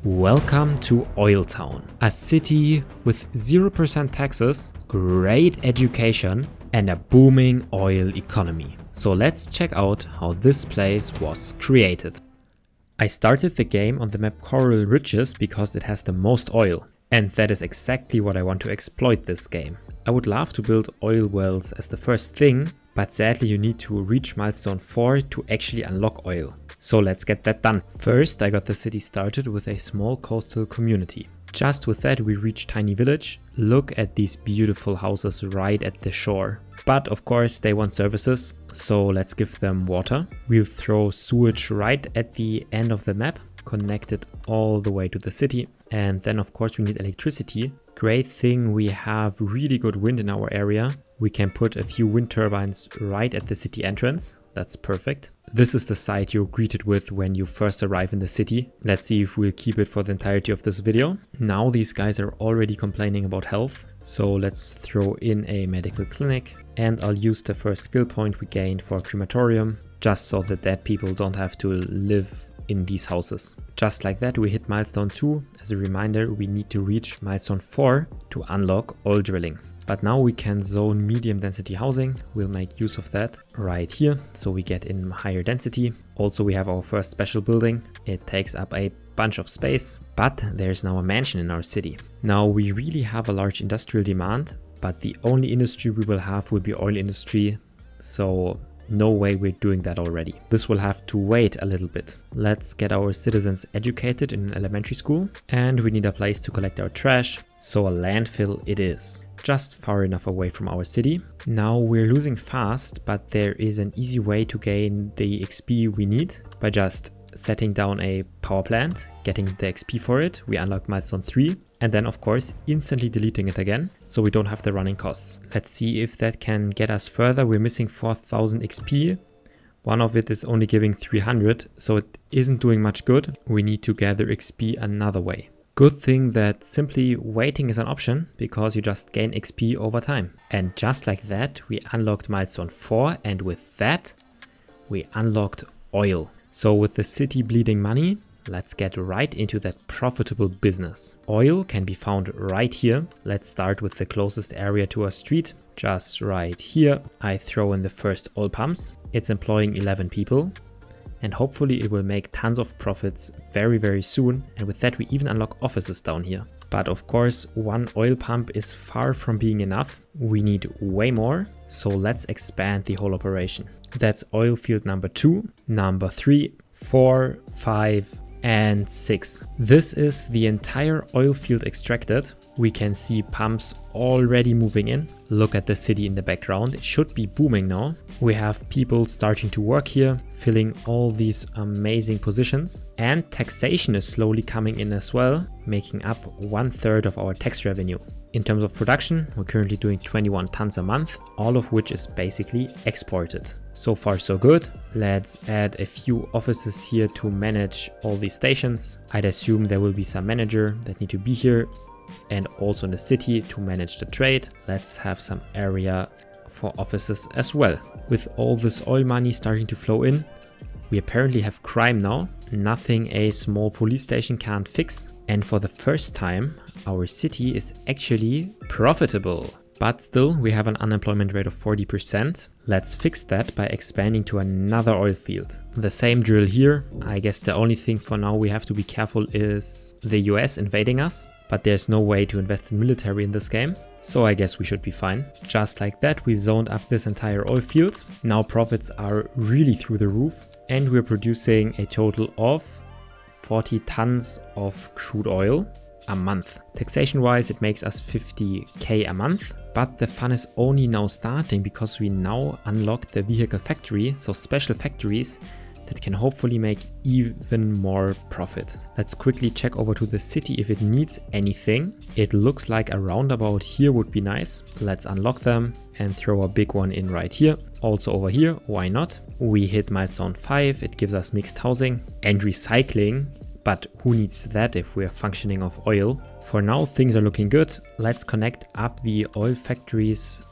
Welcome to Oiltown, a city with 0% taxes, great education, and a booming oil economy. So let's check out how this place was created. I started the game on the map Coral Ridges because it has the most oil, and that is exactly what I want to exploit this game. I would love to build oil wells as the first thing, but sadly you need to reach milestone 4 to actually unlock oil. So let's get that done. First, I got the city started with a small coastal community. Just with that we reach Tiny Village. Look at these beautiful houses right at the shore. But of course they want services, so let's give them water. We'll throw sewage right at the end of the map, connect it all the way to the city. And then of course we need electricity. Great thing, we have really good wind in our area. We can put a few wind turbines right at the city entrance. That's perfect. This is the site you're greeted with when you first arrive in the city. Let's see if we'll keep it for the entirety of this video. Now these guys are already complaining about health. So let's throw in a medical clinic. And I'll use the first skill point we gained for a crematorium, just so that dead people don't have to live in these houses. Just like that we hit milestone 2. As a reminder, we need to reach milestone 4 to unlock oil drilling. But now we can zone medium density housing. We'll make use of that right here, so we get in higher density. Also we have our first special building. It takes up a bunch of space, but there's now a mansion in our city. Now we really have a large industrial demand, but the only industry we will have will be oil industry. So no way we're doing that already. This will have to wait a little bit. Let's get our citizens educated in an elementary school, and we need a place to collect our trash, so a landfill it is. Just far enough away from our city. Now we're losing fast, but there is an easy way to gain the XP we need by just setting down a power plant, getting the XP for it. We unlock milestone 3, and then of course instantly deleting it again, so we don't have the running costs. Let's see if that can get us further. We're missing 4000 XP. One of it is only giving 300, so it isn't doing much good. We need to gather XP another way. Good thing that simply waiting is an option, because you just gain XP over time. And just like that we unlocked milestone 4, and with that we unlocked oil. So with the city bleeding money, let's get right into that profitable business. Oil can be found right here. Let's start with the closest area to our street. Just right here I throw in the first oil pumps. It's employing 11 people. And hopefully it will make tons of profits very soon, and with that we even unlock offices down here. But of course one oil pump is far from being enough. We need way more, so let's expand the whole operation. That's oil field number 2, number 3, 4, 5 and 6. This is the entire oil field extracted. We can see pumps already moving in. Look at the city in the background. It should be booming now. We have people starting to work here, filling all these amazing positions. And taxation is slowly coming in as well, making up 1/3 of our tax revenue. In terms of production, we're currently doing 21 tons a month, all of which is basically exported. So far so good. Let's add a few offices here to manage all these stations. I'd assume there will be some manager that need to be here, and also in the city to manage the trade. Let's have some area for offices as well. With all this oil money starting to flow in, we apparently have crime now. Nothing a small police station can't fix. And for the first time, our city is actually profitable. But still, we have an unemployment rate of 40%. Let's fix that by expanding to another oil field. The same drill here. I guess the only thing for now we have to be careful is the US invading us. But there's no way to invest in military in this game, so I guess we should be fine. Just like that we zoned up this entire oil field. Now profits are really through the roof, and we're producing a total of 40 tons of crude oil a month. Taxation wise it makes us 50k a month, but the fun is only now starting because we now unlock the vehicle factory, so special factories that can hopefully make even more profit. Let's quickly check over to the city if it needs anything. It looks like a roundabout here would be nice. Let's unlock them and throw a big one in right here. Also over here, why not? We hit milestone 5, it gives us mixed housing and recycling, but who needs that if we're functioning off oil? For now things are looking good. Let's connect up the oil factories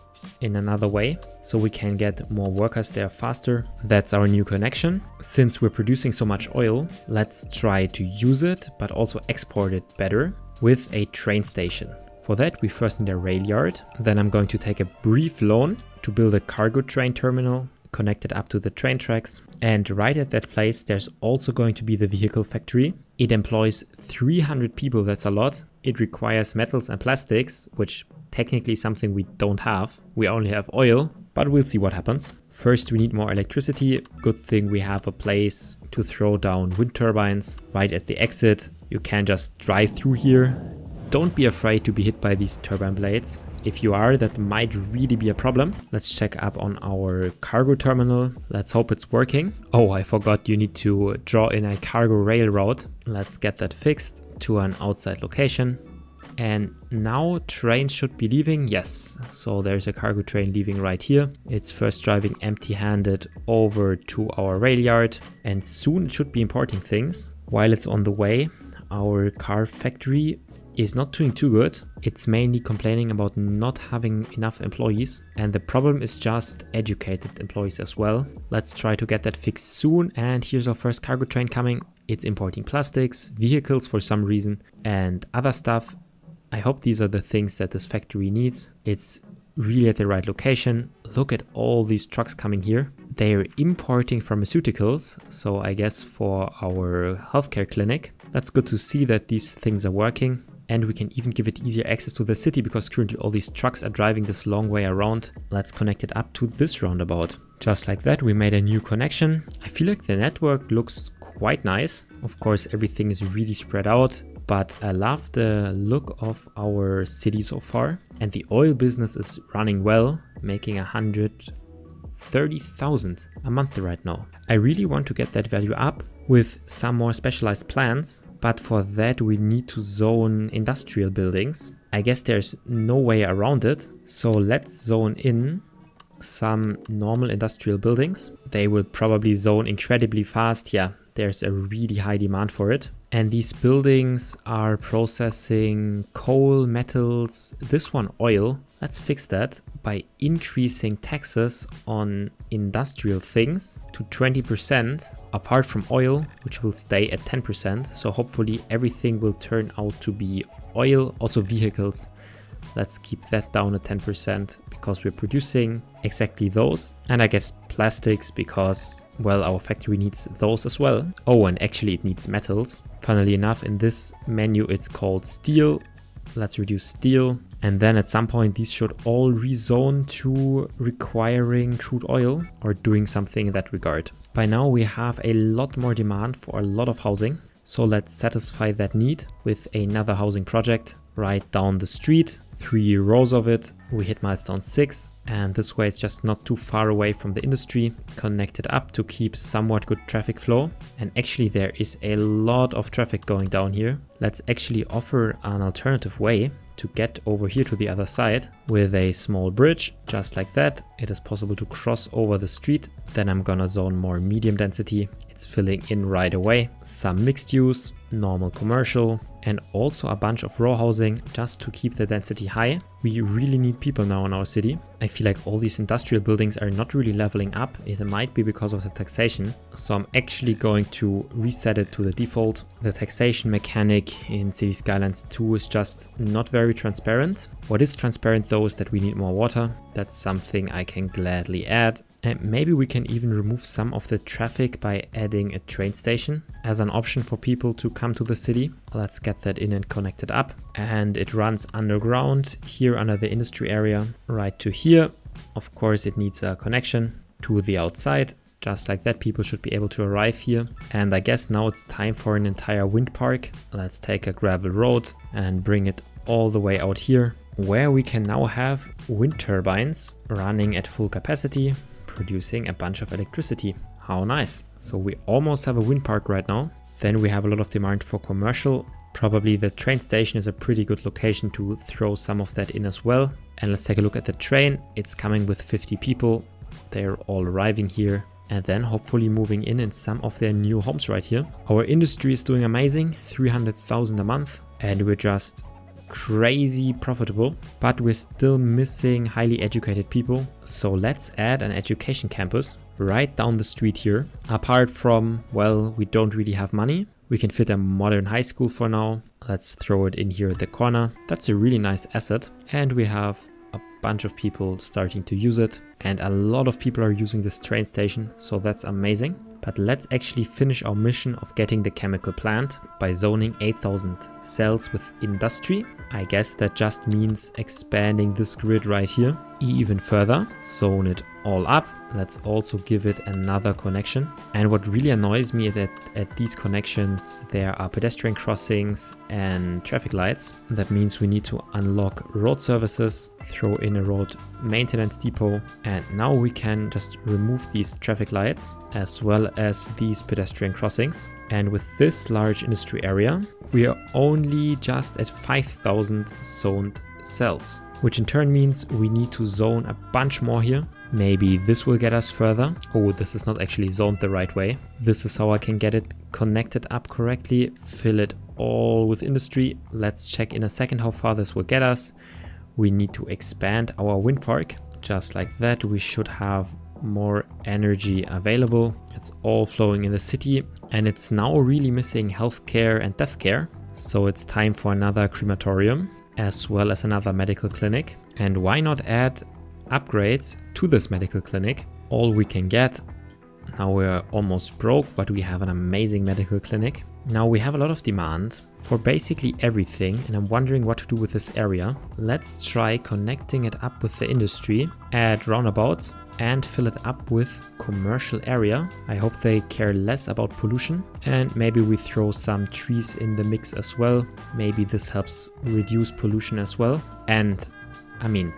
in another way so we can get more workers there faster. That's our new connection. Since we're producing so much oil, let's try to use it but also export it better with a train station. For that, we first need a rail yard. Then I'm going to take a brief loan to build a cargo train terminal connected up to the train tracks. And right at that place, there's also going to be the vehicle factory. It employs 300 people, that's a lot. It requires metals and plastics, which technically something we don't have. We only have oil, but we'll see what happens. First, we need more electricity. Good thing we have a place to throw down wind turbines right at the exit. You can just drive through here. Don't be afraid to be hit by these turbine blades. If you are, that might really be a problem. Let's check up on our cargo terminal. Let's hope it's working. Oh, I forgot you need to draw in a cargo rail route. Let's get that fixed to an outside location. And now trains should be leaving. Yes, so there's a cargo train leaving right here. It's first driving empty-handed over to our rail yard, and soon it should be importing things. While it's on the way, our car factory is not doing too good. It's mainly complaining about not having enough employees, and the problem is just educated employees as well. Let's try to get that fixed soon. And here's our first cargo train coming. It's importing plastics, vehicles for some reason, and other stuff. I hope these are the things that this factory needs. It's really at the right location. Look at all these trucks coming here. They are importing pharmaceuticals, so I guess for our healthcare clinic. That's good to see that these things are working. And we can even give it easier access to the city because currently all these trucks are driving this long way around. Let's connect it up to this roundabout. Just like that, we made a new connection. I feel like the network looks quite nice. Of course, everything is really spread out, but I love the look of our city so far. And the oil business is running well, making 130,000 a month right now. I really want to get that value up with some more specialized plans. But for that, we need to zone industrial buildings. I guess there's no way around it. So let's zone in some normal industrial buildings. They will probably zone incredibly fast. Yeah, there's a really high demand for it. And these buildings are processing coal, metals, this one oil. Let's fix that by increasing taxes on industrial things to 20%, apart from oil, which will stay at 10%. So hopefully everything will turn out to be oil, also vehicles. Let's keep that down at 10% because we're producing exactly those. And I guess plastics because, well, our factory needs those as well. Oh, and actually it needs metals. Funnily enough, in this menu, it's called steel. Let's reduce steel. And then at some point, these should all rezone to requiring crude oil or doing something in that regard. By now, we have a lot more demand for a lot of housing. So let's satisfy that need with another housing project right down the street. 3 rows of it. We hit milestone 6, and this way it's just not too far away from the industry, connected up to keep somewhat good traffic flow. And actually there is a lot of traffic going down here. Let's actually offer an alternative way to get over here to the other side with a small bridge, just like that. It is possible to cross over the street. Then I'm gonna zone more medium density. It's filling in right away. Some mixed use, normal commercial, and also a bunch of row housing just to keep the density high. We really need people now in our city. I feel like all these industrial buildings are not really leveling up. It might be because of the taxation. So I'm actually going to reset it to the default. The taxation mechanic in City Skylines 2 is just not very transparent. What is transparent though is that we need more water. That's something I can gladly add. And maybe we can even remove some of the traffic by adding a train station as an option for people to come to the city. Let's get that in and connect it up. And it runs underground here under the industry area right to here. Of course, it needs a connection to the outside. Just like that, people should be able to arrive here. And I guess now it's time for an entire wind park. Let's take a gravel road and bring it all the way out here, where we can now have wind turbines running at full capacity, producing a bunch of electricity. How nice. So we almost have a wind park right now. Then we have a lot of demand for commercial. Probably the train station is a pretty good location to throw some of that in as well. And let's take a look at the train. It's coming with 50 people. They're all arriving here and then hopefully moving in some of their new homes right here. Our industry is doing amazing, 300,000 a month, and we're just crazy profitable, but we're still missing highly educated people. So let's add an education campus right down the street here. Apart from, well, we don't really have money. We can fit a modern high school for now. Let's throw it in here at the corner. That's a really nice asset. And we have a bunch of people starting to use it. And a lot of people are using this train station. So that's amazing. But let's actually finish our mission of getting the chemical plant by zoning 8,000 cells with industry. I guess that just means expanding this grid right here even further. Zone it all up. Let's also give it another connection. And what really annoys me is that at these connections there are pedestrian crossings and traffic lights. That means we need to unlock road services, throw in a road maintenance depot, and now we can just remove these traffic lights as well as these pedestrian crossings. And with this large industry area, we are only just at 5,000 zoned cells, which in turn means we need to zone a bunch more here. Maybe this will get us further. Oh, this is not actually zoned the right way. This is how I can get it connected up correctly, fill it all with industry. Let's check in a second how far this will get us. We need to expand our wind park. Just like that, we should have more energy available. It's all flowing in the city, and it's now really missing healthcare and death care. So it's time for another crematorium as well as another medical clinic. And why not add upgrades to this medical clinic? All we can get. Now we're almost broke, but we have an amazing medical clinic. Now we have a lot of demand for basically everything, and I'm wondering what to do with this area. Let's try connecting it up with the industry, add roundabouts, and fill it up with commercial area. I hope they care less about pollution, and maybe we throw some trees in the mix as well. Maybe this helps reduce pollution as well. And I mean,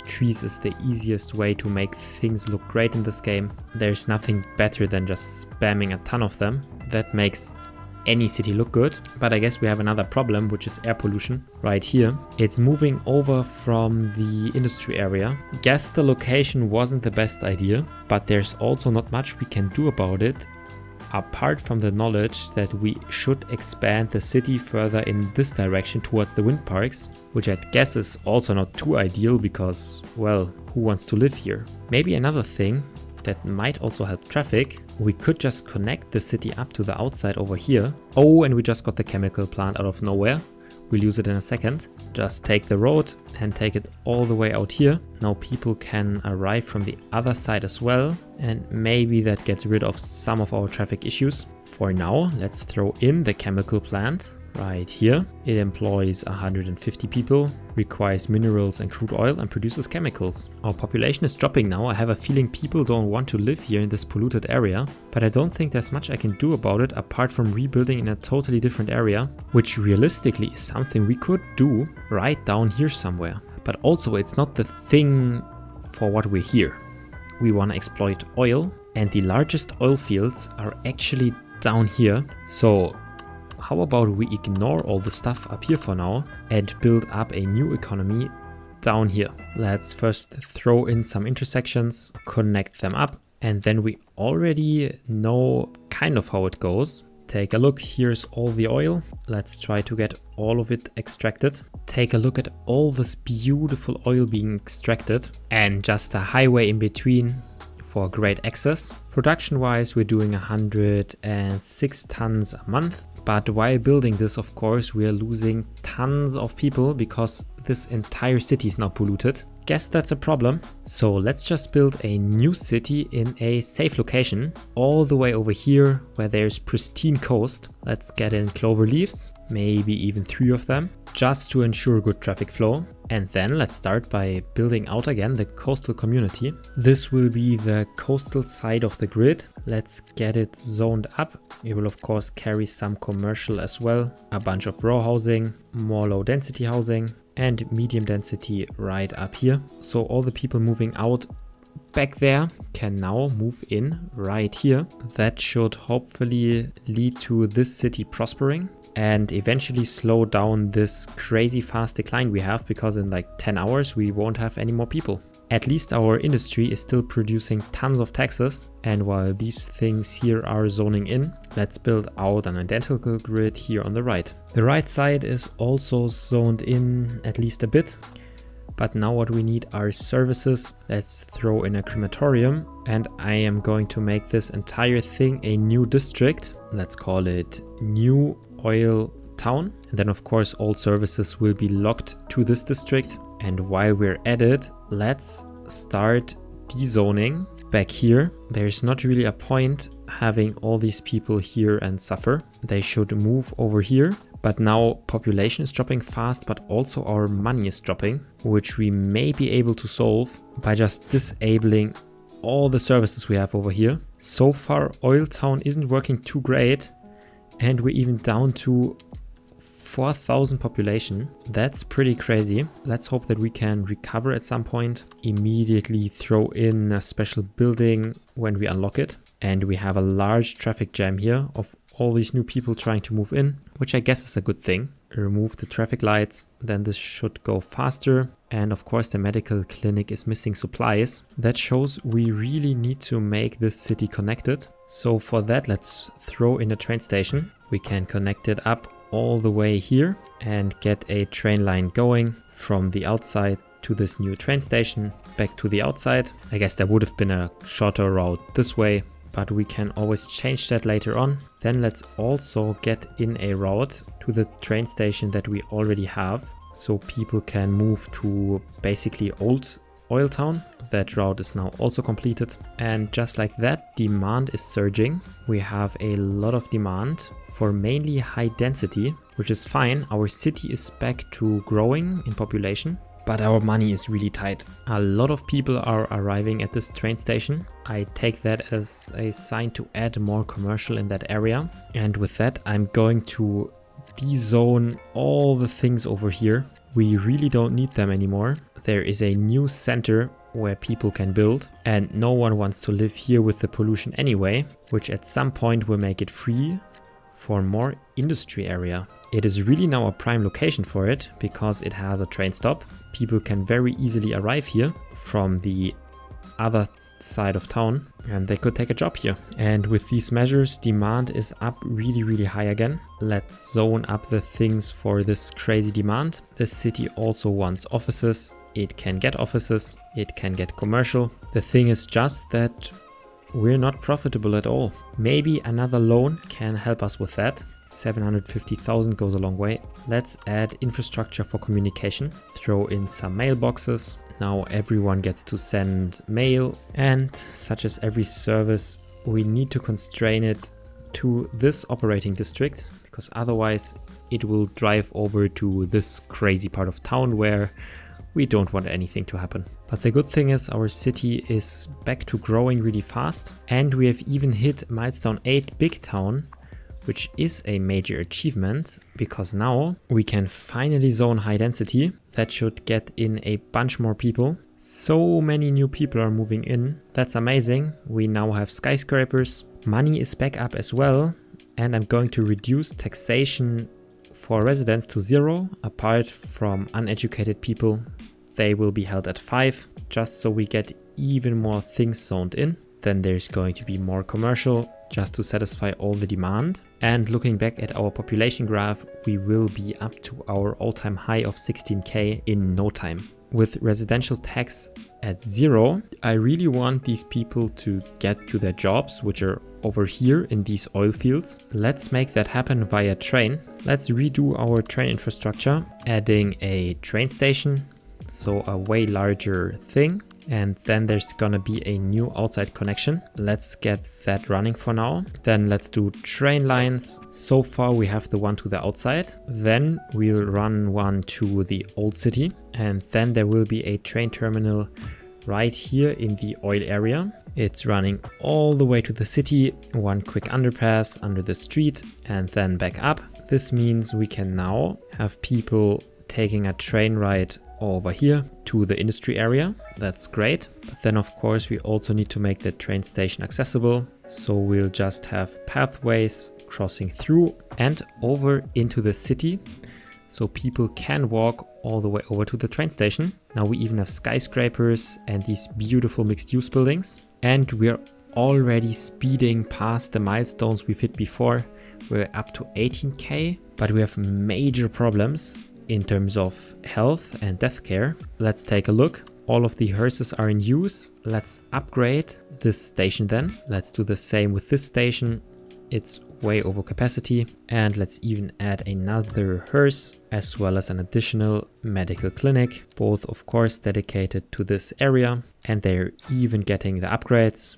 trees is the easiest way to make things look great in this game. There's nothing better than just spamming a ton of them. That makes any city look good. But I guess we have another problem, which is air pollution right here. It's moving over from the industry area. Guess the location wasn't the best idea, but there's also not much we can do about it apart from the knowledge that we should expand the city further in this direction towards the wind parks, which I guess is also not too ideal because, well, who wants to live here? Maybe another thing that might also help traffic, we could just connect the city up to the outside over here. Oh, and we just got the chemical plant out of nowhere. We'll use it in a second. Just take the road and take it all the way out here. Now people can arrive from the other side as well. And maybe that gets rid of some of our traffic issues. For now, let's throw in the chemical plant right here. It employs 150 people, requires minerals and crude oil, and produces chemicals. Our population is dropping now. I have a feeling people don't want to live here in this polluted area, but I don't think there's much I can do about it apart from rebuilding in a totally different area, which realistically is something we could do right down here somewhere. But also it's not the thing for what we're here. We want to exploit oil, and the largest oil fields are actually down here. So how about we ignore all the stuff up here for now and build up a new economy down here? Let's first throw in some intersections, connect them up, and then we already know kind of how it goes. Take a look, here's all the oil. Let's try to get all of it extracted. Take a look at all this beautiful oil being extracted and just a highway in between for great access. Production wise, we're doing 106 tons a month. But while building this, of course, we are losing tons of people because this entire city is now polluted. Guess that's a problem. So let's just build a new city in a safe location all the way over here where there's pristine coast. Let's get in clover leaves, maybe even 3 of them, just to ensure good traffic flow. And then let's start by building out again the coastal community. This will be the coastal side of the grid. Let's get it zoned up. It will of course carry some commercial as well, a bunch of row housing, more low density housing, and medium density right up here. So all the people moving out back there can now move in right here. That should hopefully lead to this city prospering and eventually slow down this crazy fast decline we have, because in like 10 hours we won't have any more people. At least our industry is still producing tons of taxes. And while these things here are zoning in, let's build out an identical grid here on the right. The right side is also zoned in at least a bit. But now what we need are services. Let's throw in a crematorium, and I am going to make this entire thing a new district. Let's call it New Oil Town. And then of course all services will be locked to this district. And while we're at it, let's start dezoning back here. There's not really a point having all these people here and suffer. They should move over here. But now population is dropping fast, but also our money is dropping, which we may be able to solve by just disabling all the services we have over here. So far, Oil Town isn't working too great, and we're even down to 4,000 population. That's pretty crazy. Let's hope that we can recover at some point. Immediately throw in a special building when we unlock it. And we have a large traffic jam here of all these new people trying to move in, which I guess is a good thing. Remove the traffic lights, then this should go faster. And of course the medical clinic is missing supplies. That shows we really need to make this city connected. So for that, let's throw in a train station. We can connect it up all the way here and get a train line going from the outside to this new train station back to the outside. I guess there would have been a shorter route this way, but we can always change that later on. Then let's also get in a route to the train station that we already have, so people can move to basically Old Oil Town. That route is now also completed. And just like that, demand is surging. We have a lot of demand for mainly high density, which is fine. Our city is back to growing in population, but our money is really tight. A lot of people are arriving at this train station. I take that as a sign to add more commercial in that area. And with that, I'm going to dezone all the things over here. We really don't need them anymore. There is a new center where people can build, and no one wants to live here with the pollution anyway, which at some point will make it free for more industry area. It is really now a prime location for it because it has a train stop. People can very easily arrive here from the other side of town and they could take a job here. And with these measures, demand is up really high again. Let's zone up the things for this crazy demand. The city also wants offices. It can get offices, it can get commercial. The thing is just that we're not profitable at all. Maybe another loan can help us with that. 750,000 goes a long way. Let's add infrastructure for communication. Throw in some mailboxes. Now everyone gets to send mail, and such as every service, we need to constrain it to this operating district, because otherwise it will drive over to this crazy part of town where we don't want anything to happen. But the good thing is our city is back to growing really fast, and we have even hit milestone 8 big town, which is a major achievement because now we can finally zone high density. That should get in a bunch more people. So many new people are moving in. That's amazing. We now have skyscrapers. Money is back up as well. And I'm going to reduce taxation for residents to 0, apart from uneducated people. They will be held at 5, just so we get even more things zoned in. Then there's going to be more commercial, just to satisfy all the demand. And looking back at our population graph, we will be up to our all-time high of 16k in no time. With residential tax at 0, I really want these people to get to their jobs, which are over here in these oil fields. Let's make that happen via train. Let's redo our train infrastructure, adding a train station, so a way larger thing. And then there's gonna be a new outside connection. Let's get that running for now. Then let's do train lines. So far we have the one to the outside. Then we'll run one to the old city. And then there will be a train terminal right here in the oil area. It's running all the way to the city, one quick underpass under the street, and then back up. This means we can now have people taking a train ride over here to the industry area. That's great. But then of course we also need to make the train station accessible. So we'll just have pathways crossing through and over into the city. so people can walk all the way over to the train station. Now we even have skyscrapers and these beautiful mixed-use buildings. And we're already speeding past the milestones we've hit before. We're up to 18k, but we have major problems in terms of health and death care. Let's take a look. All of the hearses are in use. Let's upgrade this station then. Let's do the same with this station. It's way over capacity. And let's even add another hearse as well as an additional medical clinic, both of course dedicated to this area. And they're even getting the upgrades,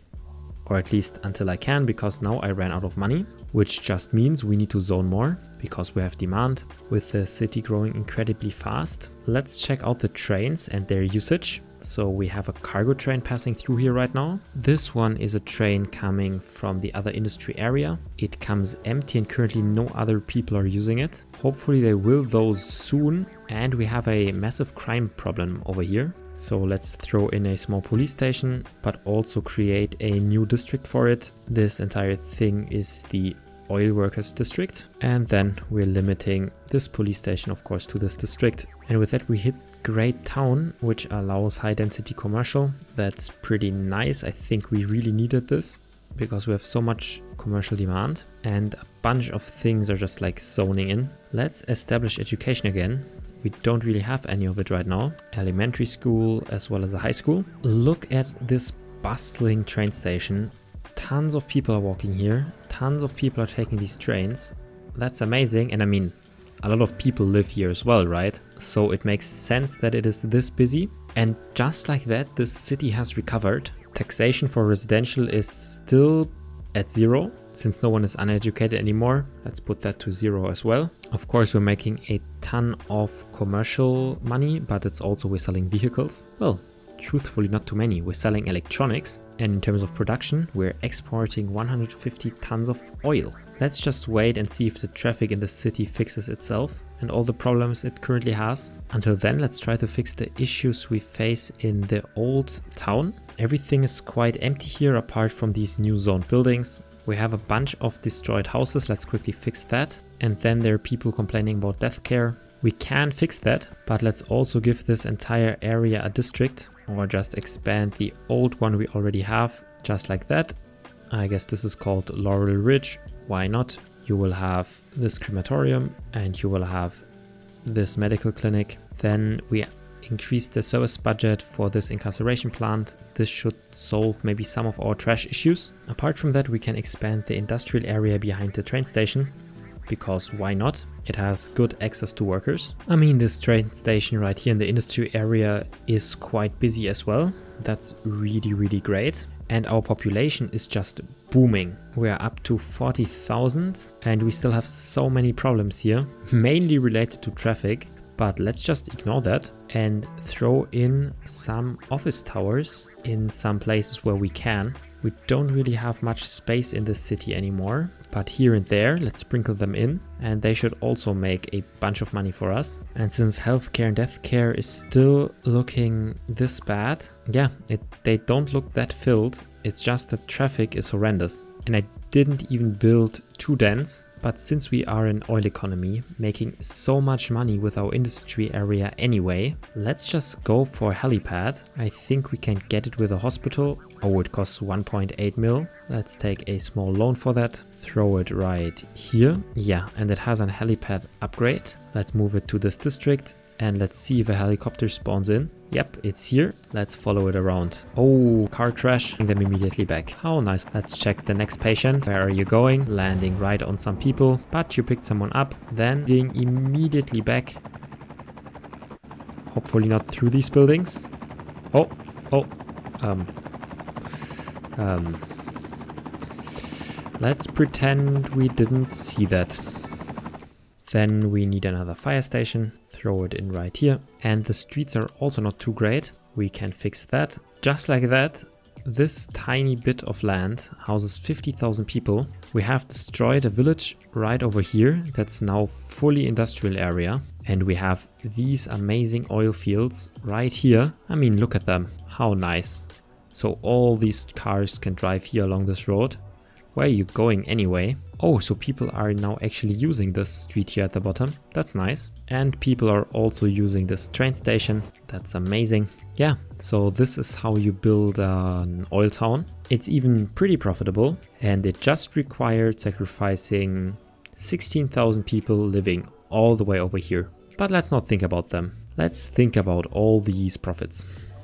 or at least until I can, because now I ran out of money, which just means we need to zone more because we have demand with the city growing incredibly fast. Let's check out the trains and their usage. So we have a cargo train passing through here right now. This one is a train coming from the other industry area. It comes empty and currently no other people are using it. Hopefully they will though soon. And we have a massive crime problem over here. So let's throw in a small police station, but also create a new district for it. This entire thing is the oil workers district. And then we're limiting this police station, of course, to this district. And with that, we hit Great Town, which allows high density commercial. That's pretty nice. I think we really needed this because we have so much commercial demand and a bunch of things are just like zoning in. Let's establish education again. We don't really have any of it right now. Elementary school as well as a high school. Look at this bustling train station. Tons of people are walking here. Tons of people are taking these trains. That's amazing. And I mean, a lot of people live here as well, right? So it makes sense that it is this busy. And just like that, this city has recovered. Taxation for residential is still at 0, since no one is uneducated anymore. Let's put that to 0 as well. Of course, we're making a ton of commercial money, but it's also we're selling vehicles. Well, truthfully, not too many. We're selling electronics. And in terms of production, we're exporting 150 tons of oil. Let's just wait and see if the traffic in the city fixes itself and all the problems it currently has. Until then, let's try to fix the issues we face in the old town. Everything is quite empty here apart from these new zoned buildings. We have a bunch of destroyed houses. Let's quickly fix that. And then there are people complaining about death care. We can fix that, but let's also give this entire area a district, or just expand the old one we already have, just like that. I guess this is called Laurel Ridge. Why not? You will have this crematorium and you will have this medical clinic. Then we increase the service budget for this incarceration plant. This should solve maybe some of our trash issues. Apart from that, we can expand the industrial area behind the train station, because why not? It has good access to workers. I mean, this train station right here in the industry area is quite busy as well. That's really, really great. And our population is just booming. We are up to 40,000 and we still have so many problems here, mainly related to traffic. But let's just ignore that and throw in some office towers in some places where we can. We don't really have much space in this city anymore, but here and there, let's sprinkle them in, and they should also make a bunch of money for us. And since healthcare and death care is still looking this bad, yeah, they don't look that filled. It's just that traffic is horrendous. And I didn't even build too dense. But since we are an oil economy, making so much money with our industry area anyway, let's just go for a helipad. I think we can get it with a hospital. Oh, it costs 1.8 mil. Let's take a small loan for that. Throw it right here. Yeah, and it has an helipad upgrade. Let's move it to this district and let's see if a helicopter spawns in. Yep, it's here. Let's follow it around. Oh, car crash. Bring them immediately back. How nice. Let's check the next patient. Where are you going? Landing right on some people, but you picked someone up. Then being immediately back. Hopefully not through these buildings. Let's pretend we didn't see that. Then we need another fire station. Throw it in right here. And the streets are also not too great. We can fix that. Just like that, this tiny bit of land houses 50,000 people. We have destroyed a village right over here that's now fully industrial area. And we have these amazing oil fields right here. I mean, look at them. How nice. So all these cars can drive here along this road. Where are you going anyway? Oh, so people are now actually using this street here at the bottom. That's nice. And people are also using this train station. That's amazing. Yeah, so this is how you build an oil town. It's even pretty profitable, and it just required sacrificing 16,000 people living all the way over here. But let's not think about them. Let's think about all these profits.